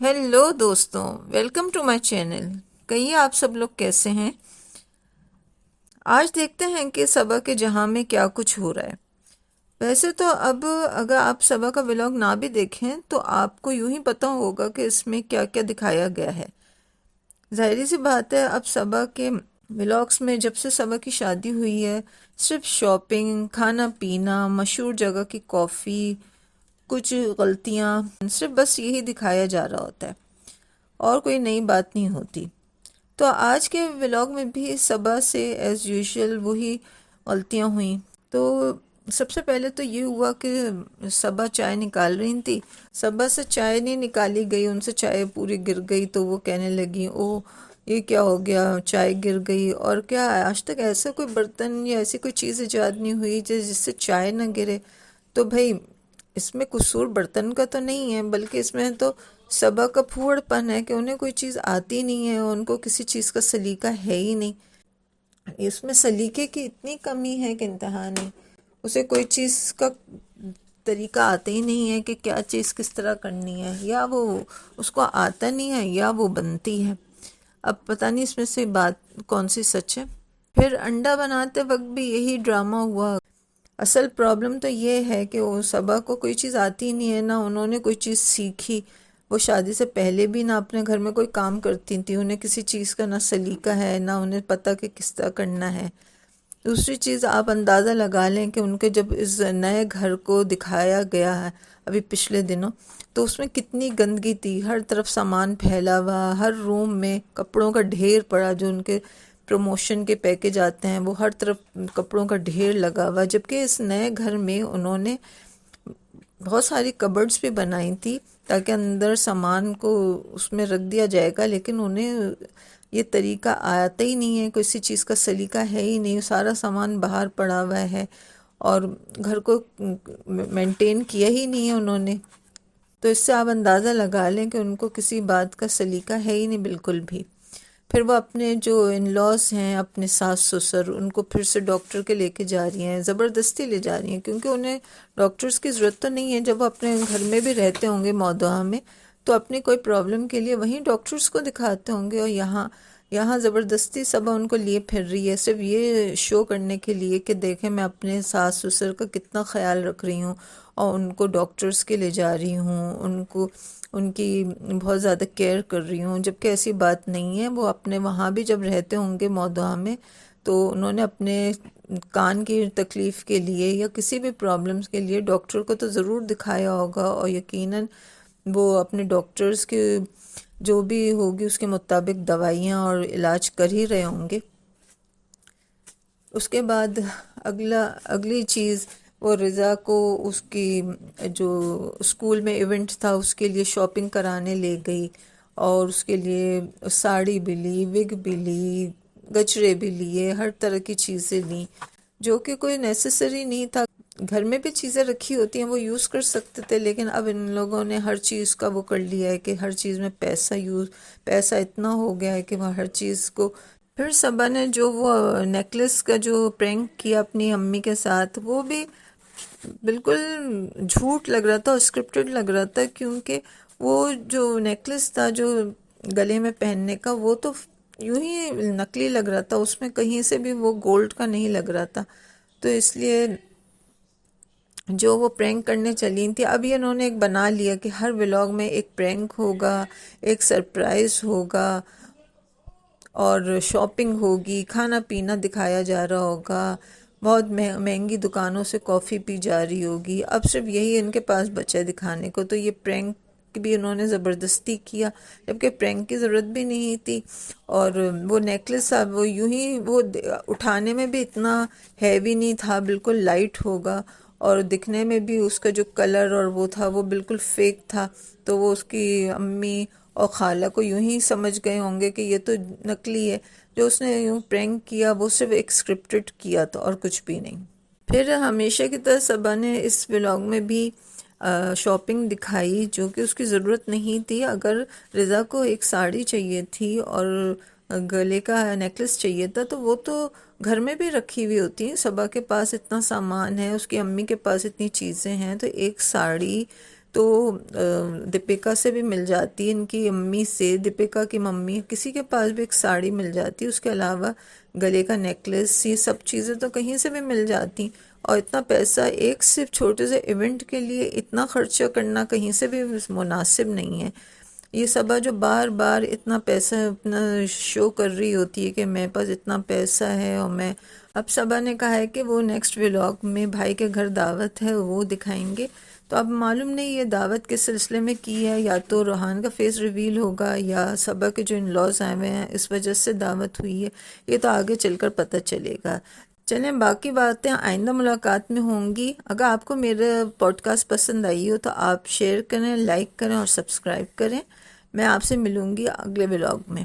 Hello دوستوں، welcome to my channel. کہیے آپ سب لوگ کیسے ہیں؟ آج دیکھتے ہیں کہ صبا کے جہاں میں کیا کچھ ہو رہا ہے۔ ویسے تو اب اگر آپ صبا کا ولاگ نہ بھی دیکھیں تو آپ کو یوں ہی پتہ ہوگا کہ اس میں کیا کیا دکھایا گیا ہے۔ ظاہری سی بات ہے، اب صبا کے ولاگس میں جب سے صبا کی شادی ہوئی ہے صرف شاپنگ، کھانا پینا، مشہور جگہ کی کافی، کچھ غلطیاں، صرف بس یہی دکھایا جا رہا ہوتا ہے اور کوئی نئی بات نہیں ہوتی۔ تو آج کے ولاگ میں بھی صبا سے ایز یوزول وہی غلطیاں ہوئیں۔ تو سب سے پہلے تو یہ ہوا کہ صبا چائے نکال رہی تھی، صبا سے چائے نہیں نکالی گئی، ان سے چائے پوری گر گئی، تو وہ کہنے لگی او یہ کیا ہو گیا، چائے گر گئی۔ اور کیا آج تک ایسا کوئی برتن یا ایسی کوئی چیز ایجاد نہیں ہوئی جس سے چائے نہ گرے؟ تو بھائی اس میں قصور برتن کا تو نہیں ہے، بلکہ اس میں تو صبا کا پھوڑ پن ہے کہ انہیں کوئی چیز آتی نہیں ہے، ان کو کسی چیز کا سلیقہ ہے ہی نہیں۔ اس میں سلیقے کی اتنی کمی ہے کہ انتہا نہیں، اسے کوئی چیز کا طریقہ آتا ہی نہیں ہے کہ کیا چیز کس طرح کرنی ہے، یا وہ اس کو آتا نہیں ہے یا وہ بنتی ہے۔ اب پتہ نہیں اس میں سے بات کون سی سچ ہے۔ پھر انڈا بناتے وقت بھی یہی ڈرامہ ہوا۔ اصل پرابلم تو یہ ہے کہ وہ صبا کو کوئی چیز آتی نہیں ہے، نہ انہوں نے کوئی چیز سیکھی۔ وہ شادی سے پہلے بھی نہ اپنے گھر میں کوئی کام کرتی تھی، انہیں کسی چیز کا نہ سلیقہ ہے، نہ انہیں پتہ کہ کس طرح کرنا ہے۔ دوسری چیز آپ اندازہ لگا لیں کہ ان کے جب اس نئے گھر کو دکھایا گیا ہے ابھی پچھلے دنوں، تو اس میں کتنی گندگی تھی، ہر طرف سامان پھیلا ہوا، ہر روم میں کپڑوں کا ڈھیر پڑا، جو ان کے پروموشن کے پیکج آتے ہیں وہ ہر طرف کپڑوں کا ڈھیر لگا ہوا، جبکہ اس نئے گھر میں انہوں نے بہت ساری کبرڈز بھی بنائی تھی تاکہ اندر سامان کو اس میں رکھ دیا جائے گا، لیکن انہیں یہ طریقہ آتا ہی نہیں ہے، کسی چیز کا سلیقہ ہے ہی نہیں، سارا سامان باہر پڑا ہوا ہے اور گھر کو مینٹین کیا ہی نہیں ہے انہوں نے۔ تو اس سے آپ اندازہ لگا لیں کہ ان کو کسی بات کا سلیقہ ہے ہی نہیں بالکل بھی۔ پھر وہ اپنے جو ان لاز ہیں، اپنے ساس سسر، ان کو پھر سے ڈاکٹر کے لے کے جا رہی ہیں، زبردستی لے جا رہی ہیں، کیونکہ انہیں ڈاکٹرز کی ضرورت تو نہیں ہے۔ جب وہ اپنے گھر میں بھی رہتے ہوں گے مودعا میں، تو اپنی کوئی پرابلم کے لیے وہیں ڈاکٹرز کو دکھاتے ہوں گے، اور یہاں زبردستی صبح ان کو لیے پھر رہی ہے، صرف یہ شو کرنے کے لیے کہ دیکھیں میں اپنے ساس سسر کا کتنا خیال رکھ رہی ہوں اور ان کو ڈاکٹرز کے لے جا رہی ہوں، ان کی بہت زیادہ کیئر کر رہی ہوں، جبکہ ایسی بات نہیں ہے۔ وہ اپنے وہاں بھی جب رہتے ہوں گے مودعا میں، تو انہوں نے اپنے کان کی تکلیف کے لیے یا کسی بھی پرابلمس کے لیے ڈاکٹر کو تو ضرور دکھایا ہوگا، اور یقیناً وہ اپنے ڈاکٹرز کے جو بھی ہوگی اس کے مطابق دوائیاں اور علاج کر ہی رہے ہوں گے۔ اس کے بعد اگلی چیز، وہ رضا کو اس کی جو اسکول میں ایونٹ تھا اس کے لیے شاپنگ کرانے لے گئی، اور اس کے لیے ساڑی بھی لی، وگ بھی لی، گجرے بھی لیے، ہر طرح کی چیزیں لیں جو کہ کوئی نیسیسری نہیں تھا۔ گھر میں بھی چیزیں رکھی ہوتی ہیں وہ یوز کر سکتے تھے، لیکن اب ان لوگوں نے ہر چیز کا وہ کر لیا ہے کہ ہر چیز میں پیسہ اتنا ہو گیا ہے کہ وہ ہر چیز کو۔ پھر صبا نے جو وہ نیکلس کا جو پرینک کیا اپنی امی کے ساتھ، وہ بھی بالکل جھوٹ لگ رہا تھا اور اسکرپٹڈ لگ رہا تھا، کیونکہ وہ جو نیکلس تھا جو گلے میں پہننے کا، وہ تو یوں ہی نکلی لگ رہا تھا، اس میں کہیں سے بھی وہ گولڈ کا نہیں لگ رہا تھا۔ تو اس لیے جو وہ پرینک کرنے چلی تھی، ابھی انہوں نے ایک بنا لیا کہ ہر ولاگ میں ایک پرینک ہوگا، ایک سرپرائز ہوگا، اور شاپنگ ہوگی، کھانا پینا دکھایا جا رہا ہوگا، بہت مہنگی دکانوں سے کافی پی جا رہی ہوگی۔ اب صرف یہی ان کے پاس بچا دکھانے کو، تو یہ پرینک بھی انہوں نے زبردستی کیا، جبکہ پرینک کی ضرورت بھی نہیں تھی۔ اور وہ نیکلس اب وہ یوں ہی وہ اٹھانے میں بھی اتنا ہیوی نہیں تھا، بالکل لائٹ ہوگا، اور دکھنے میں بھی اس کا جو کلر اور وہ تھا وہ بالکل فیک تھا، تو وہ اس کی امی اور خالہ کو یوں ہی سمجھ گئے ہوں گے کہ یہ تو نکلی ہے۔ جو اس نے یوں پرینک کیا وہ صرف ایک اسکرپٹڈ کیا تھا اور کچھ بھی نہیں۔ پھر ہمیشہ کی طرح صبا نے اس ولاگ میں بھی شاپنگ دکھائی جو کہ اس کی ضرورت نہیں تھی۔ اگر رضا کو ایک ساڑی چاہیے تھی اور گلے کا نیکلس چاہیے تھا تو وہ تو گھر میں بھی رکھی ہوئی ہوتی ہیں، صبا کے پاس اتنا سامان ہے، اس کی امی کے پاس اتنی چیزیں ہیں، تو ایک ساڑی تو دیپیکا سے بھی مل جاتی ہے، ان کی امی سے، دیپیکا کی ممی، کسی کے پاس بھی ایک ساڑی مل جاتی ہے، اس کے علاوہ گلے کا نیکلس، یہ سب چیزیں تو کہیں سے بھی مل جاتی، اور اتنا پیسہ ایک صرف چھوٹے سے ایونٹ کے لیے اتنا خرچہ کرنا کہیں سے بھی مناسب نہیں ہے۔ یہ صبا جو بار بار اتنا پیسہ اپنا شو کر رہی ہوتی ہے کہ میرے پاس اتنا پیسہ ہے، اور میں اب صبا نے کہا ہے کہ وہ نیکسٹ ولاگ میں بھائی کے گھر دعوت ہے وہ دکھائیں گے، تو اب معلوم نہیں یہ دعوت کس سلسلے میں کی ہے، یا تو روحان کا فیس ریویل ہوگا یا صبا کے جو ان لاز آئے ہوئے ہیں اس وجہ سے دعوت ہوئی ہے، یہ تو آگے چل کر پتہ چلے گا۔ چلیں باقی باتیں آئندہ ملاقات میں ہوں گی۔ اگر آپ کو میرا پوڈ کاسٹ پسند آئی ہو تو آپ شیئر کریں، لائک کریں اور سبسکرائب کریں۔ میں آپ سے ملوں گی اگلے ولاگ میں۔